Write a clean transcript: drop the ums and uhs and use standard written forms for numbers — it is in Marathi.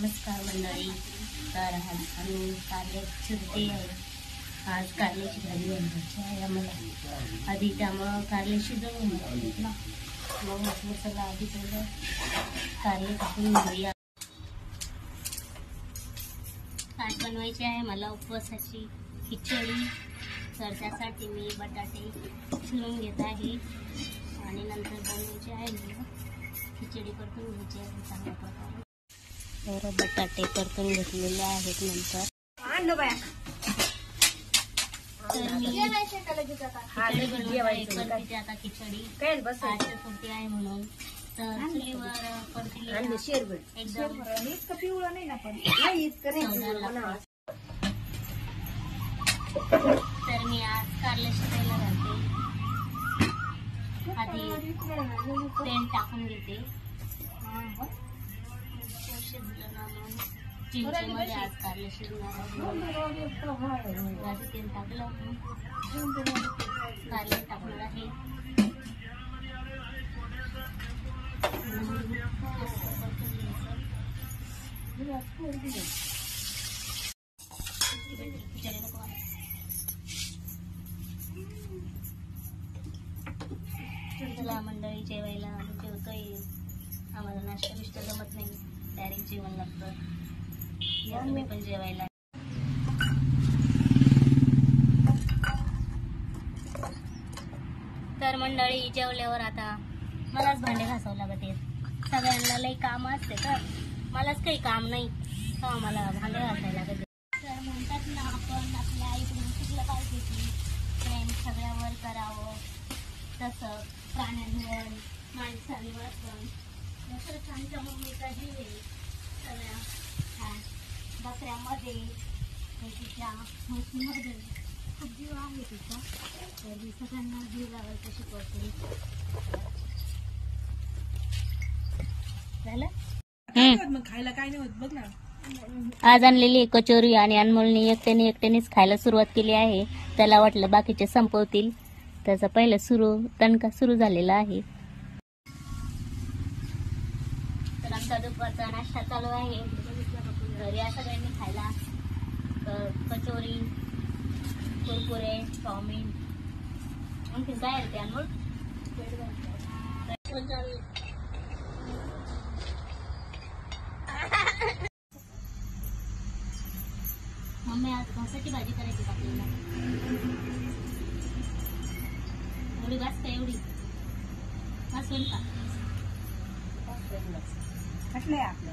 नमस्कार मंडळी. तर आज आम्ही कारल्याची चिरते आहे. आज कारल्याची भाजी बनवायची आहे आम्हाला. आधी त्यामुळं कारले शिजवून घेतलेत ना, मग मसाला आधी पहिलं कारले टाकून घेऊया. आज बनवायची आहे मला उपवासाची खिचडी. तर त्यासाठी मी बटाटे शिजवून घेत आहे आणि नंतर बनवायची आहे मला खिचडी परतून घ्यायची आहे चांगल्या प्रकारे. तर बटाटे परतून घेतलेले आहेत. नंतर तर मी खिचडी बनवायची आता खिचडी सुट्टी आहे म्हणून तर चुलीवर परतली एकदम तर मी आज कारले शिजायला घालते. आधी तेल टाकून घेते. शिजलं ना मग चिंचेमध्ये आज कारले शिजणार आहे. तेल टाकलं कारले टाकणार आहे. चला मंडळी, जेवायला आम्ही जेवतोय. आम्हाला नाश्ता बिष्टा जमत नाही, डायरेक्ट जेवण लागतं. या तुम्ही पण जेवायला. तर मंडळी जेवल्यावर आता मलाच भांडे घासावं लागत आहेत. सगळ्यांना लई काम असते तर मलाच काही काम नाही तर मला भांडे घासायला लागत. तर म्हणतात ना, आपण आपल्या आईकडून शिकलं पाहिजे की प्रेम सगळ्यावर करावं. तसं प्राण्यांवर, माणसांवर पण. तसंच आमच्या मम्मीचा जीव आहे सगळ्या बकऱ्यामध्ये, तिच्या म्हशीमध्ये खूप जीव आहे तिचा. तर मी सगळ्यांना जीव लावायचं शिकवते. झालं खायला काय नाही होत बघ ना. आज आणलेली कचोरी आणि अनमोलने एकट्यानेच खायला सुरुवात केली आहे. त्याला वाटलं बाकीचे संपवतील. त्याचा पहिला तणका सुरू झालेला आहे. तर आमचा दुपारचा नाश्ता चालू आहे. घरी या सगळ्यांनी खायला कचोरी, कुरकुरे, चाऊमिन, आणखी काय आहे ते अनमोल? मम्मी आज घासाची भाजी करायची आपल्याला. एवढी घास का? एवढी घास होईल का? कसलं आहे आपलं?